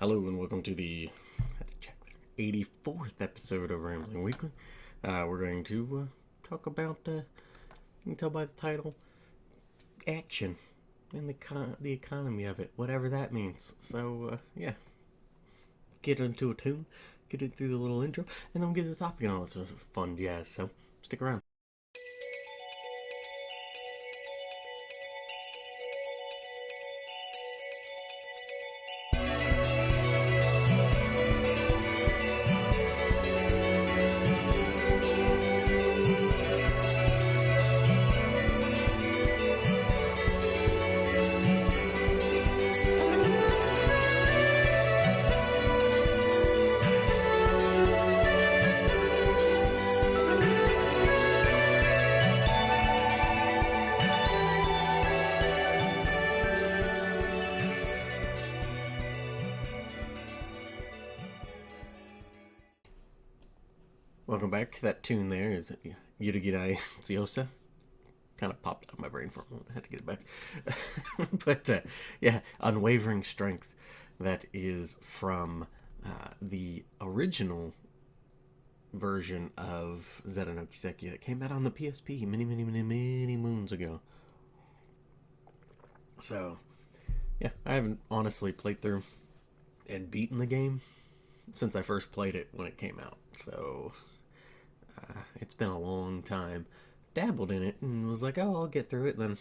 Hello and welcome to the 84th episode of Rambling Weekly. We're going to talk about, you can tell by the title, action and the economy of it, whatever that means. So, get into a tune, get it through the little intro, and then we'll get to the topic and all this fun jazz. So, stick around. Welcome back. That tune there is Yurigidai Tsuyosa. Kind of popped out of my brain for a moment. I had to get it back. But, Unwavering Strength. That is from the original version of Zeta no Kiseki that came out on the PSP many moons ago. So, I haven't honestly played through and beaten the game since I first played it when it came out. So, it's been a long time. Dabbled in it and was like, oh, I'll get through it. Then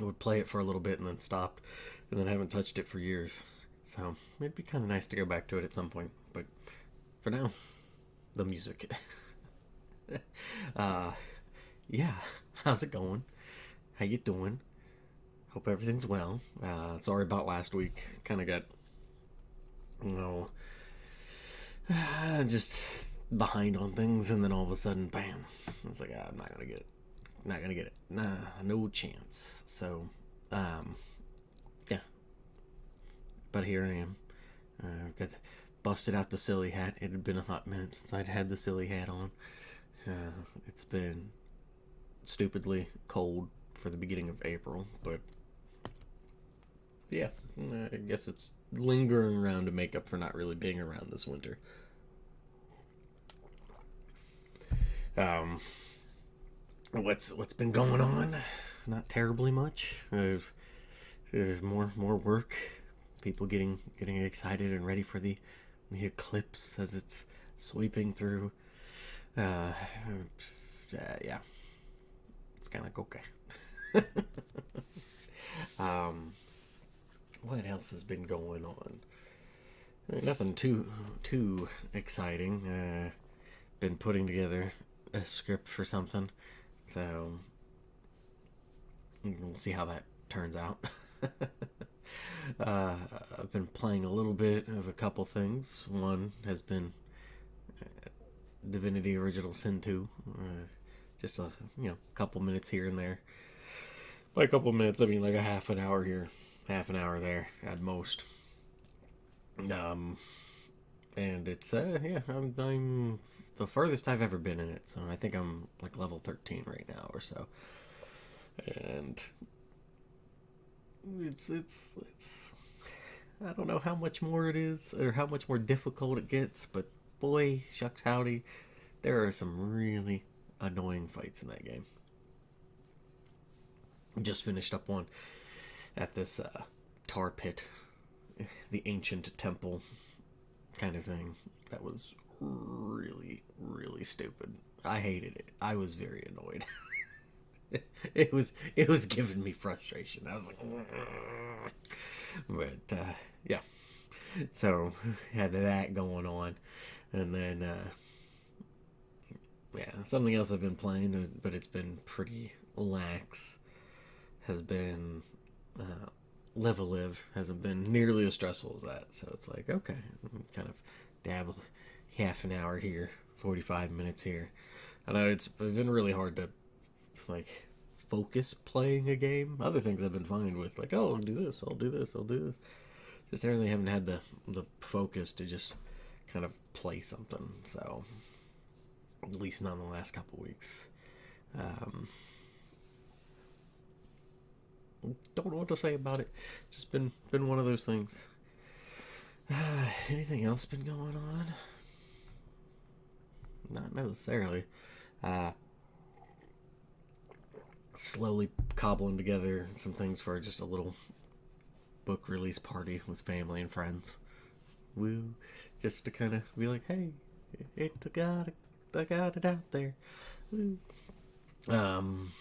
I would play it for a little bit and then stopped. And then haven't touched it for years. So it'd be kind of nice to go back to it at some point. But for now, the music. How's it going? How you doing? Hope everything's well. Sorry about last week. Kind of got, just behind on things, and then all of a sudden, bam! It's like, I'm not gonna get it. Nah, no chance. So, But here I am. Got busted out the silly hat. It had been a hot minute since I'd had the silly hat on. It's been stupidly cold for the beginning of April, but I guess it's lingering around to make up for not really being around this winter. What's been going on? Not terribly much. There's more work. People getting excited and ready for the eclipse as it's sweeping through. It's kind of okay. What else has been going on? Nothing too exciting. Been putting together a script for something, so we'll see how that turns out. I've been playing a little bit of a couple things. One has been Divinity Original Sin 2. Just a couple minutes here and there. By a couple minutes, I mean like a half an hour here, half an hour there at most. And it's I'm the furthest I've ever been in it, so I think I'm like level 13 right now or so. And it's I don't know how much more it is or how much more difficult it gets, but boy, shucks howdy, there are some really annoying fights in that game. Just finished up one at this tar pit, the ancient temple kind of thing. That was really, really stupid. I hated it. I was very annoyed. It was giving me frustration. I was like, but so had that going on, and then something else I've been playing, but it's been pretty lax. Has been Level Live. Hasn't been nearly as stressful as that. So it's like, okay, kind of dabble half an hour here, 45 minutes here. I know it's been really hard to like focus playing a game. Other things I've been fine with, like, oh, I'll do this, I'll do this. Just I really haven't had the focus to just kind of play something. So at least not in the last couple weeks. Don't know what to say about it. Just been one of those things. Anything else been going on? Not necessarily. Uh, Slowly cobbling together some things for just a little book release party with family and friends. Woo! Just to kind of be like, hey, I got it out there. Woo! Um,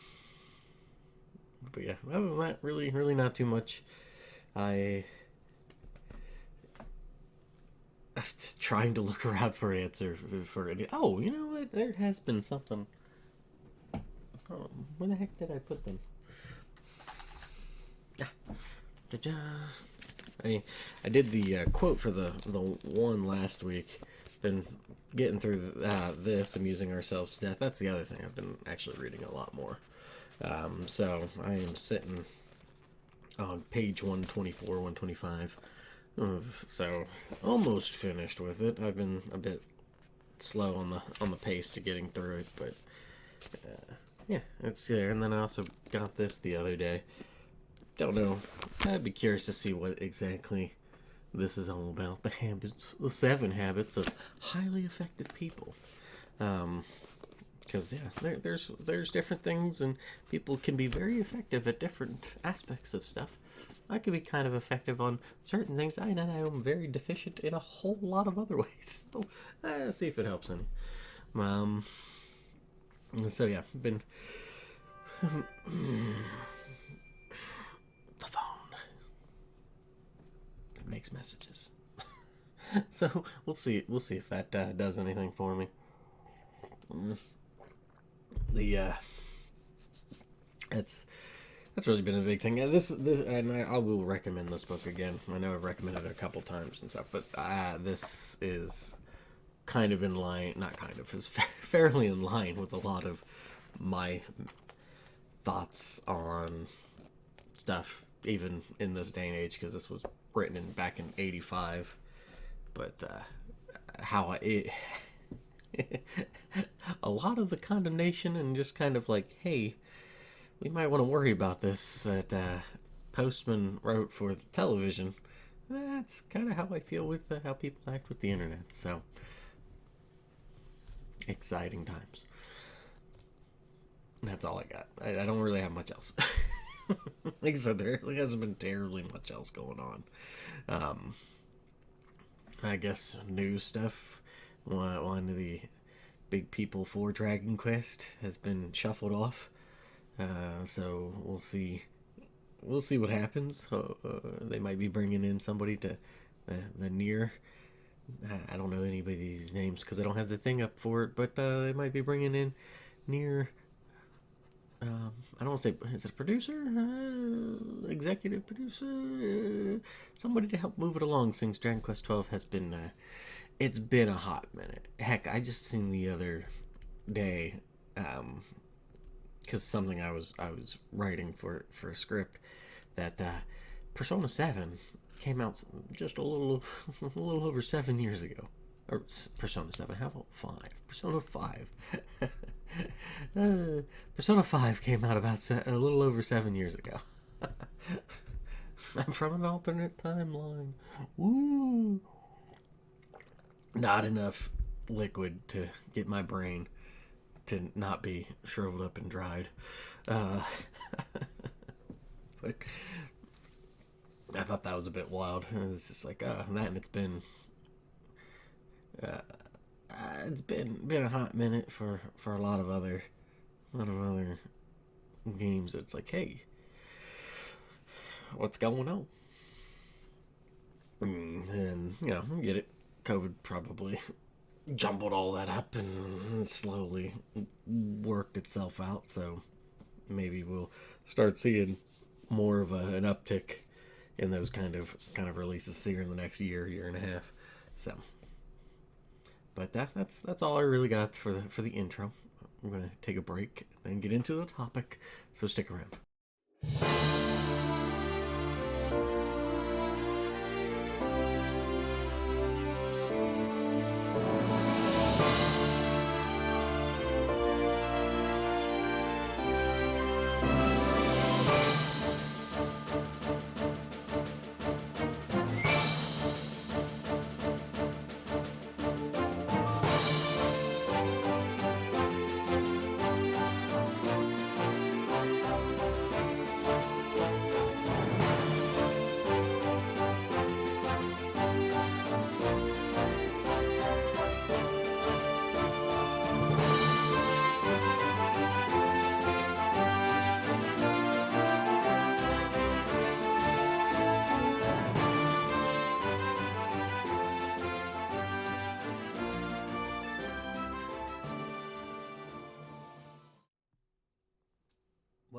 but yeah, other than that, really not too much. I I'm just trying to look around for an answer for any. Oh, you know what? There has been something. Oh, where the heck did I put them? Ja-ja. I did the quote for the one last week. Been getting through this, amusing ourselves to death. That's the other thing. I've been actually reading a lot more. So I am sitting on page 124, 125. So almost finished with it. I've been a bit slow on the pace to getting through it, but yeah, it's there. And then I also got this the other day. Don't know. I'd be curious to see what exactly this is all about. The 7 habits of highly effective people. Because there's different things, and people can be very effective at different aspects of stuff. I can be kind of effective on certain things. I am very deficient in a whole lot of other ways. So, let's see if it helps any. So yeah, been the phone. It makes messages. So we'll see if that does anything for me. That's really been a big thing. This and I will recommend this book again. I know I've recommended it a couple times and stuff, but this is kind of in line, not kind of, is fairly in line with a lot of my thoughts on stuff, even in this day and age, because this was written back in '85. But how a lot of the condemnation and just kind of like, hey, we might want to worry about this that Postman wrote for television. That's kind of how I feel with how people act with the internet. So, exciting times. That's all I got. I don't really have much else. Like I said, there really hasn't been terribly much else going on. I guess news stuff. One of the big people for Dragon Quest has been shuffled off. So we'll see what happens. They might be bringing in somebody to the near. I don't know anybody's names because I don't have the thing up for it. But they might be bringing in near. I don't want to say, is it a producer, executive producer, somebody to help move it along. Since Dragon Quest 12 has been, it's been a hot minute. Heck, I just seen the other day. Because something I was writing for a script that Persona 7 came out just a little over 7 years ago. Or Persona 7, how about 5? Persona 5. Persona 5 came out about a little over 7 years ago. I'm from an alternate timeline. Woo! Not enough liquid to get my brain to not be shriveled up and dried. But I thought that was a bit wild. It's just like, that, and it's been a hot minute for a lot of other games. It's like, hey, what's going on? And get it. COVID probably jumbled all that up and slowly worked itself out. So maybe we'll start seeing more of an uptick in those kind of releases here in the next year and a half. So, but that's all I really got for the intro. I'm gonna take a break and get into the topic. So stick around.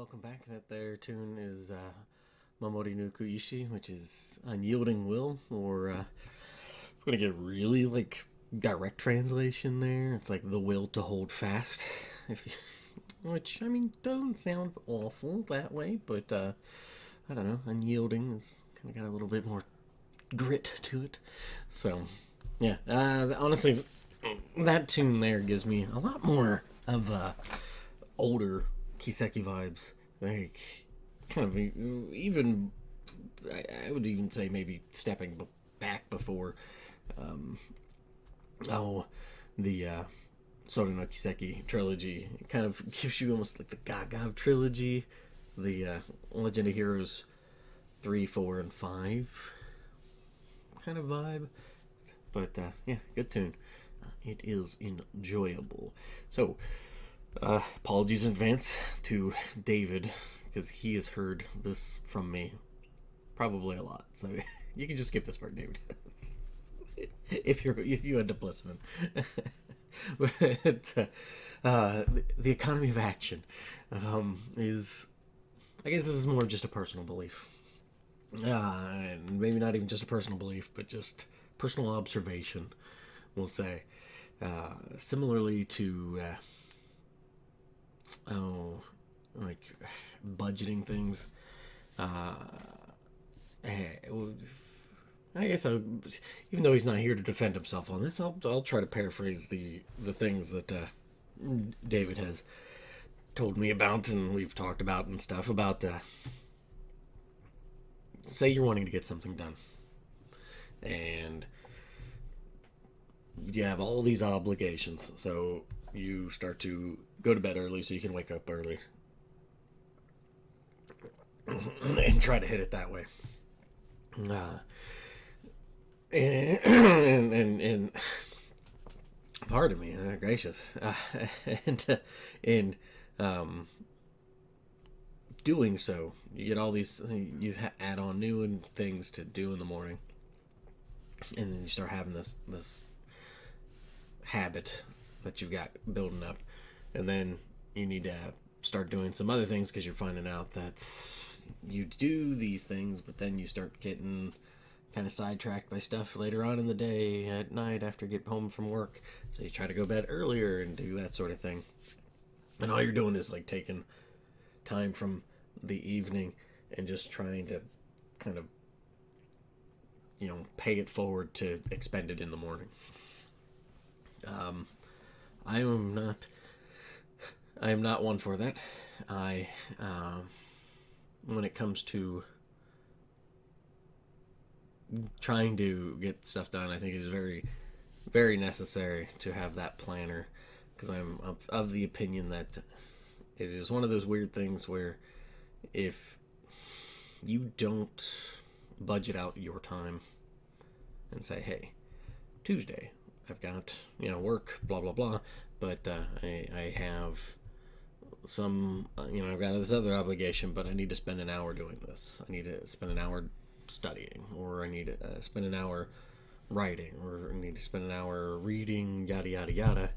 welcome back. That there tune is Mamori no Kuishi, which is Unyielding Will, or we're gonna get really like direct translation there. It's like the will to hold fast, if you, which I mean doesn't sound awful that way, but I don't know. Unyielding is kind of got a little bit more grit to it. So yeah, honestly, that tune there gives me a lot more of older Kiseki vibes. Like, kind of even, I would even say maybe stepping back before, the Soru no Kiseki trilogy. It kind of gives you almost like the Gaga trilogy, the Legend of Heroes 3, 4, and 5 kind of vibe. But yeah, good tune. It is enjoyable. So, apologies in advance to David, because he has heard this from me probably a lot. So you can just skip this part, David, if you end up listening. But the economy of action is, I guess, this is more just a personal belief, and maybe not even just a personal belief, but just personal observation. We'll say, similarly to like budgeting things. I guess even though he's not here to defend himself on this, I'll try to paraphrase the things that David has told me about and we've talked about and stuff about. Say you're wanting to get something done, and you have all these obligations, so you start to go to bed early so you can wake up early and try to hit it that way. And pardon me, gracious, and in doing so, you get all these, you add on new things to do in the morning, and then you start having this habit that you've got building up, and then you need to start doing some other things because you're finding out that you do these things, but then you start getting kind of sidetracked by stuff later on in the day, at night, after you get home from work. So you try to go to bed earlier and do that sort of thing, and all you're doing is like taking time from the evening and just trying to kind of, pay it forward to expend it in the morning. I am not one for that. When it comes to trying to get stuff done, I think it is very, very necessary to have that planner, because I'm of the opinion that it is one of those weird things where if you don't budget out your time and say, hey, Tuesday, I've got, work, blah, blah, blah, but I have some, I've got this other obligation, but I need to spend an hour doing this. I need to spend an hour studying, or I need to spend an hour writing, or I need to spend an hour reading, yada, yada, yada.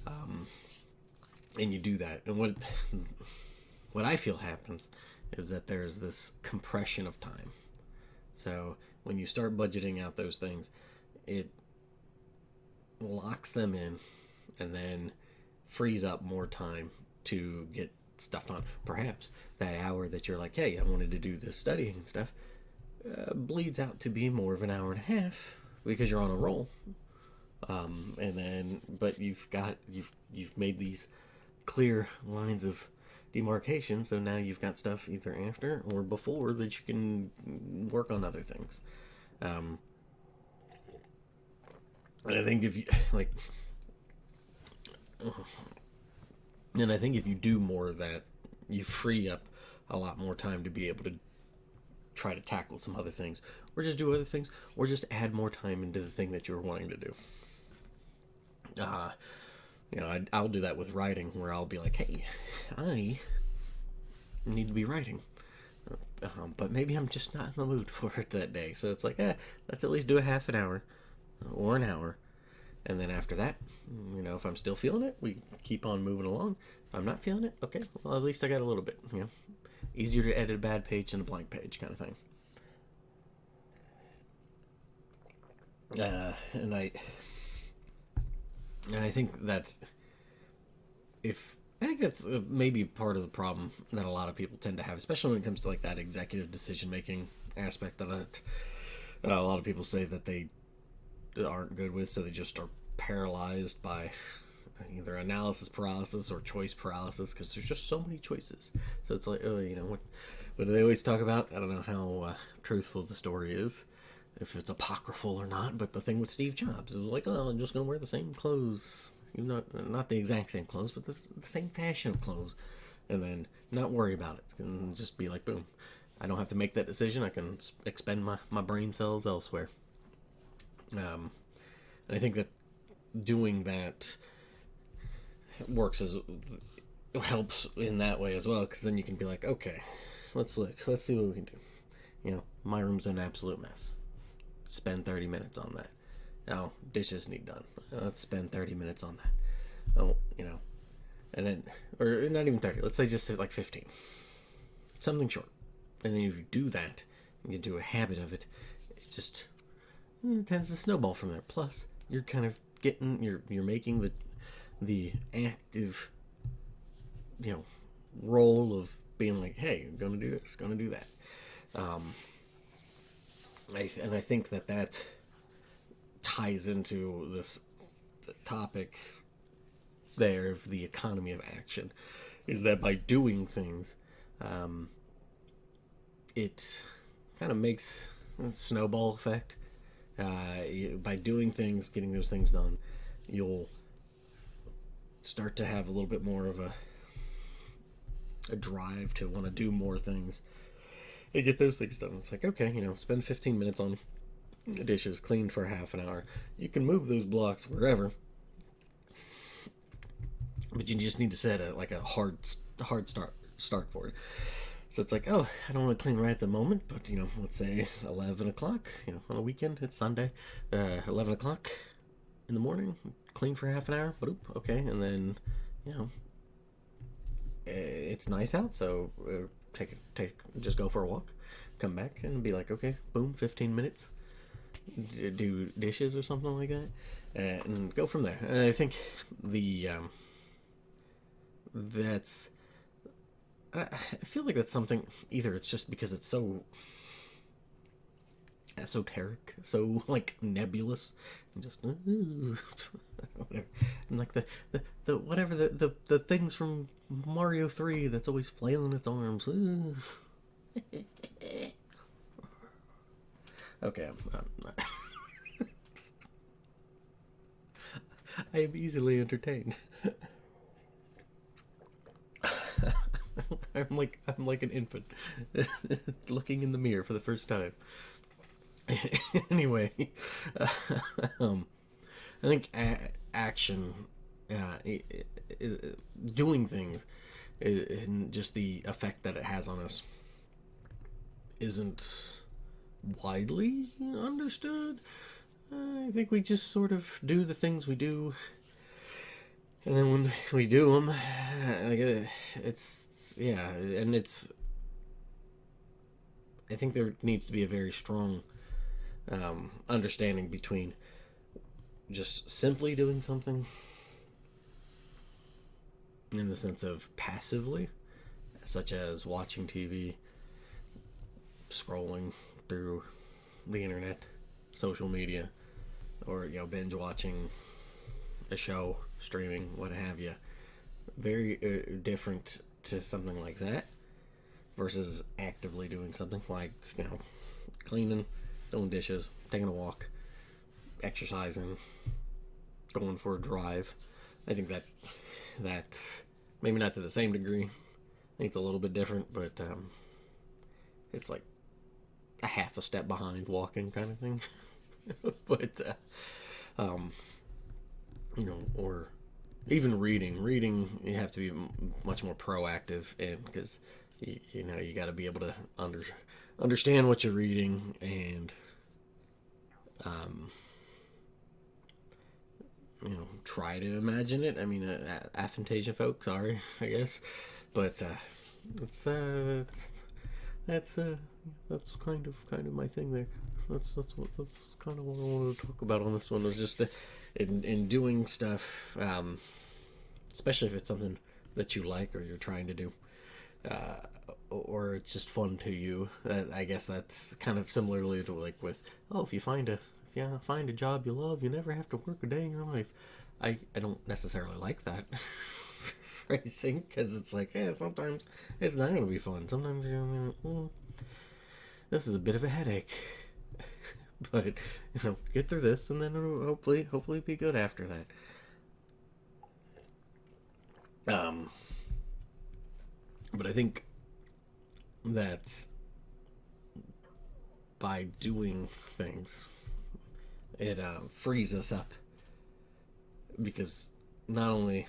And you do that. And what I feel happens is that there's this compression of time. So when you start budgeting out those things, it locks them in and then frees up more time to get stuff done. Perhaps that hour that you're like, hey, I wanted to do this studying and stuff, bleeds out to be more of an hour and a half because you're on a roll. But you've made these clear lines of demarcation, so now you've got stuff either after or before that you can work on other things. And I think if you if you do more of that, you free up a lot more time to be able to try to tackle some other things, or just do other things, or just add more time into the thing that you're wanting to do. I'll do that with writing, where I'll be like, hey, I need to be writing, but maybe I'm just not in the mood for it that day. So it's like, let's at least do a half an hour or an hour, and then after that, if I'm still feeling it, we keep on moving along. I'm not feeling it. Okay, well, at least I got a little bit. Easier to edit a bad page than a blank page, kind of thing. And I think that if I think that's maybe part of the problem that a lot of people tend to have, especially when it comes to like that executive decision making aspect that a lot of people say that they aren't good with, so they just are paralyzed by either analysis paralysis or choice paralysis because there's just so many choices. So it's like, what do they always talk about? I don't know how truthful the story is, if it's apocryphal or not. But the thing with Steve Jobs, it was like, oh, I'm just gonna wear the same clothes, not the exact same clothes, but the same fashion of clothes, and then not worry about it, and just be like, boom, I don't have to make that decision. I can expend my brain cells elsewhere. And I think that doing that helps in that way as well, because then you can be like, okay, let's see what we can do. My room's an absolute mess. Spend 30 minutes on that. Now, dishes need done. Let's spend 30 minutes on that. And then, or not even 30. Let's say just like 15. Something short. And then if you do that, and you do a habit of it, it tends to snowball from there. Plus, you're kind of you're making the active, role of being like, hey, I'm gonna do this, gonna do that. I think that ties into this topic there of the economy of action, is that by doing things, it kind of makes a snowball effect. By doing things, getting those things done, you'll start to have a little bit more of a drive to want to do more things and get those things done. It's like, okay, spend 15 minutes on dishes, clean for half an hour. You can move those blocks wherever, but you just need to set a hard start for it. So it's like, oh, I don't want to clean right at the moment, but let's say 11 o'clock. On a weekend, it's Sunday, 11 o'clock in the morning, clean for half an hour. Boop, okay, and then it's nice out, so just go for a walk, come back, and be like, okay, boom, 15 minutes, do dishes or something like that, and go from there. And I think that's. I feel like that's something, either it's just because it's so esoteric, so like nebulous, and just whatever. And like the whatever the things from Mario 3 that's always flailing its arms. Okay, I am easily entertained. I'm like an infant looking in the mirror for the first time. Anyway, I think action, is doing things, and just the effect that it has on us isn't widely understood. I think we just sort of do the things we do, and then when we do them, I think there needs to be a very strong understanding between just simply doing something in the sense of passively, such as watching TV, scrolling through the internet, social media, or binge watching a show, streaming, what have you. Very different to something like that versus actively doing something like cleaning, doing dishes, taking a walk, exercising, going for a drive. I think that maybe not to the same degree. I think it's a little bit different, but it's like a half a step behind walking kind of thing. But or even reading, you have to be much more proactive, and because you got to be able to understand what you're reading, and try to imagine it. I mean, aphantasia folk, sorry, I guess, but it's that's kind of my thing there. That's kind of what I wanted to talk about on this one, was just in doing stuff, especially if it's something that you like or you're trying to do, uh, or it's just fun to you. I guess that's kind of similarly to like with, oh, if you find a job you love, you never have to work a day in your life. I don't necessarily like that phrasing, because it's like, yeah, sometimes it's not going to be fun. Sometimes you're going to, this is a bit of a headache. But get through this, and then it'll hopefully be good after that. But I think that by doing things, it frees us up, because not only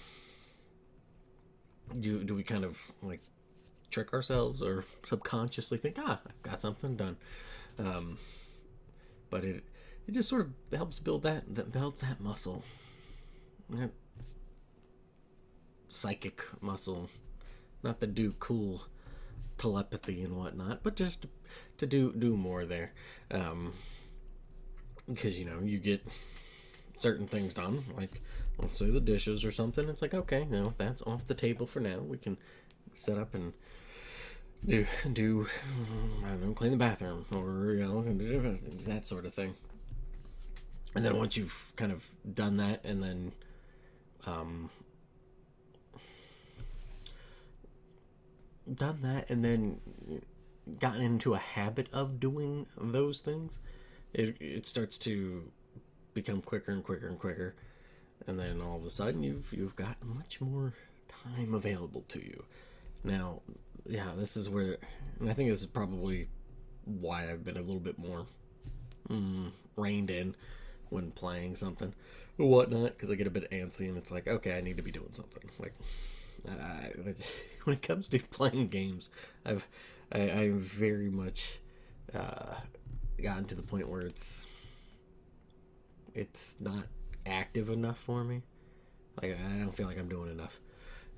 do we kind of like trick ourselves or subconsciously think, I've got something done, um, but it just sort of helps builds that muscle, that psychic muscle, not to do cool telepathy and whatnot, but just to do more there, because you get certain things done, like let's say the dishes or something. It's like, okay, that's off the table for now. We can set up and do I don't know, clean the bathroom, or that sort of thing. And then once you've kind of done that, and then gotten into a habit of doing those things, it starts to become quicker and quicker and quicker, and then all of a sudden you've got much more time available to you. Now, yeah, this is where, and I think this is probably why I've been a little bit more reined in when playing something or whatnot, because I get a bit antsy, and it's like, okay, I need to be doing something. Like, when it comes to playing games, I very much gotten to the point where it's not active enough for me. Like, I don't feel like I'm doing enough,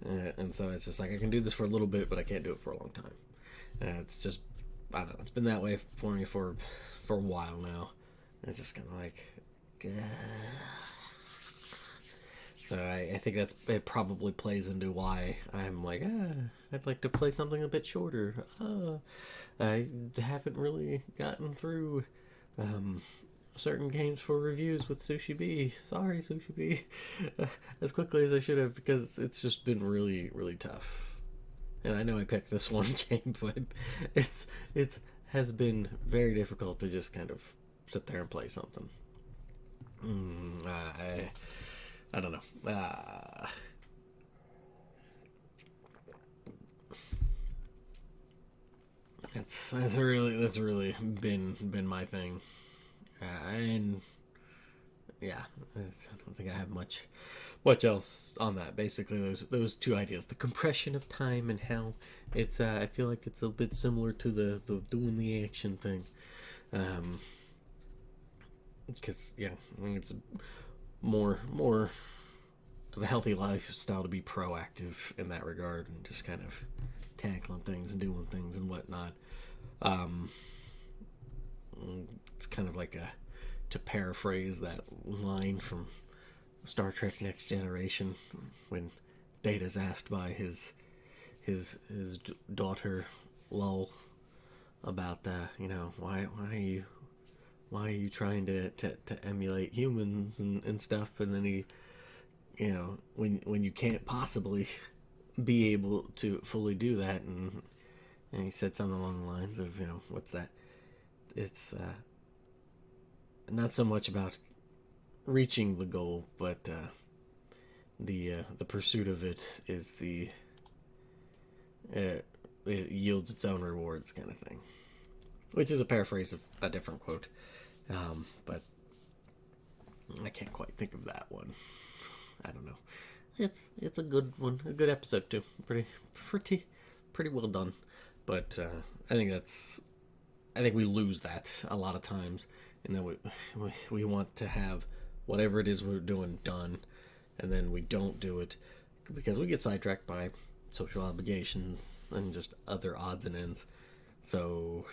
and so it's just like I can do this for a little bit, but I can't do it for a long time. It's just, I don't know. It's been that way for me for a while now. It's just kind of like, so I think it probably plays into why I'm like, I'd like to play something a bit shorter. I haven't really gotten through certain games for reviews with Sushi B. Sorry, Sushi B. As quickly as I should have, because it's just been really, really tough. And I know I picked this one game, but it has been very difficult to just kind of sit there and play something. I don't know. That's really been my thing, and yeah, I don't think I have much else on that. Basically, those two ideas: the compression of time, and how it's. I feel like it's a bit similar to the doing the action thing, because I think it's more of a healthy lifestyle to be proactive in that regard, and just kind of tackling things and doing things and whatnot. It's kind of like to paraphrase that line from Star Trek Next Generation, when Data's asked by his daughter Lul about why are you trying to emulate humans and stuff, and then he, when you can't possibly be able to fully do that, and he said something along the lines of, what's that? It's not so much about reaching the goal, but the pursuit of it is it yields its own rewards, kind of thing, which is a paraphrase of a different quote, but I can't quite think of that one. I don't know. It's a good one, a good episode too. Pretty well done. But I think we lose that a lot of times, in that we want to have whatever it is we're doing done, and then we don't do it because we get sidetracked by social obligations and just other odds and ends. So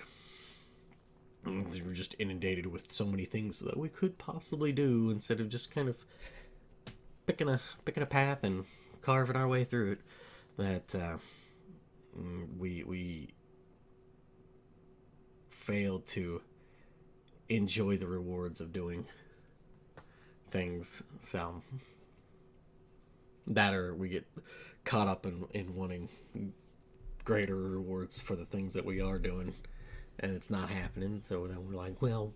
we're just inundated with so many things that we could possibly do instead of just kind of picking a path and carving our way through it. That we fail to enjoy the rewards of doing things. So that, or we get caught up in wanting greater rewards for the things that we are doing, and it's not happening. So then we're like, well,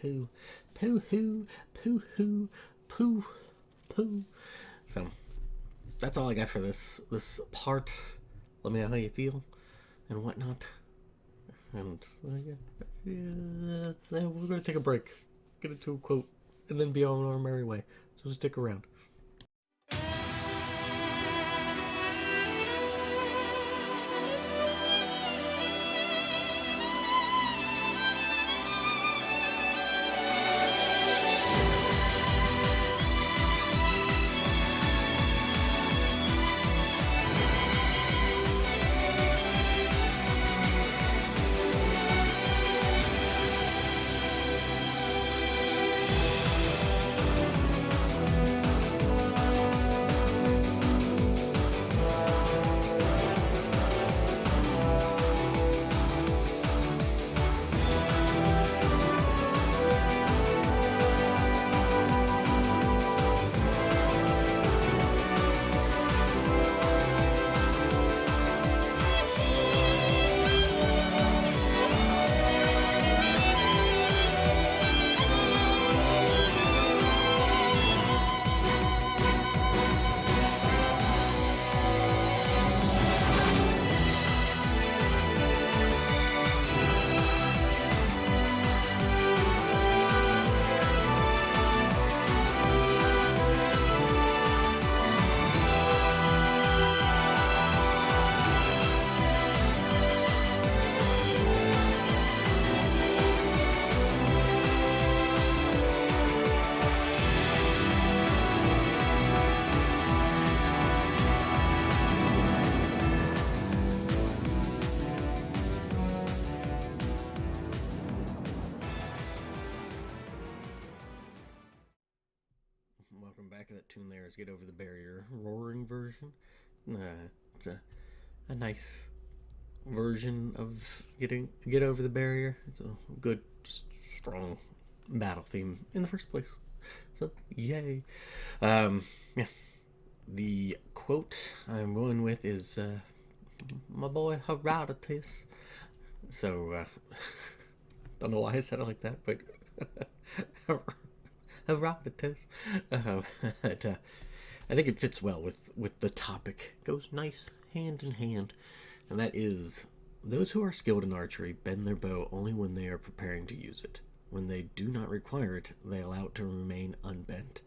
poo, poo hoo, poo hoo, poo, poo. So that's all I got for this part. Let me know how you feel and whatnot. And we're gonna take a break, get into a quote, and then be on our merry way. So stick around. Welcome back. That tune there is Get Over the Barrier, roaring version. It's a nice version of get over the barrier. It's a good, strong battle theme in the first place. So, yay. Yeah. The quote I'm going with is, my boy Herodotus. So, don't know why I said it like that, but Herodotus. But, I think it fits well with the topic. It goes nice hand in hand. And that is, those who are skilled in archery bend their bow only when they are preparing to use it. When they do not require it, they allow it to remain unbent,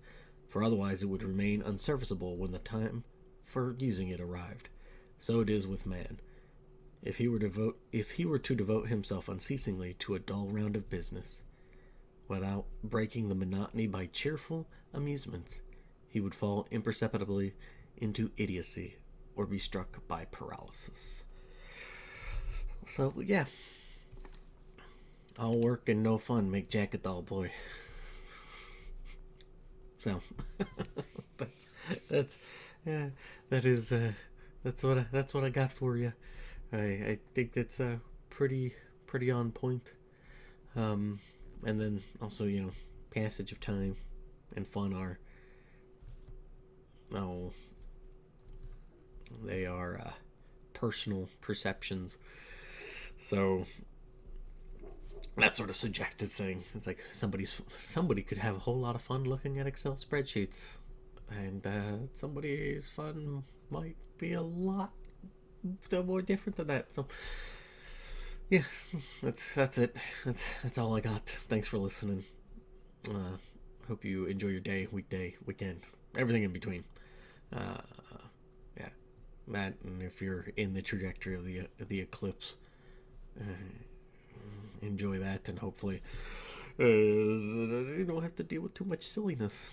for otherwise it would remain unserviceable when the time for using it arrived. So it is with man. If he were to devote himself unceasingly to a dull round of business, without breaking the monotony by cheerful amusements, he would fall imperceptibly into idiocy or be struck by paralysis. So, yeah. All work and no fun make Jack a dull boy. So, that's what I got for you. I think that's pretty on point. And then also, passage of time and fun are, they are personal perceptions. So that sort of subjective thing. It's like somebody could have a whole lot of fun looking at Excel spreadsheets, and somebody's fun might be a lot more different than that. So yeah, that's it. That's all I got. Thanks for listening. Hope you enjoy your day, weekday, weekend, everything in between. Yeah, that, and if you're in the trajectory of the eclipse, enjoy that, and hopefully You don't have to deal with too much silliness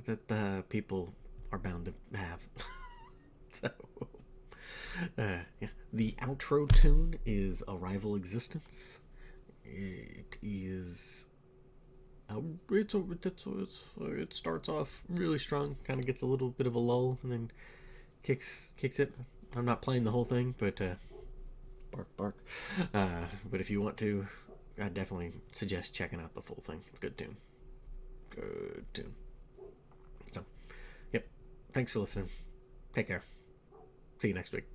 that people are bound to have. So, yeah. The outro tune is Arrival Existence. It is. It starts off really strong, kind of gets a little bit of a lull, and then kicks it. I'm not playing the whole thing, but bark bark. But if you want to, I definitely suggest checking out the full thing. It's a good tune. Good tune. So, yep. Thanks for listening. Take care. See you next week.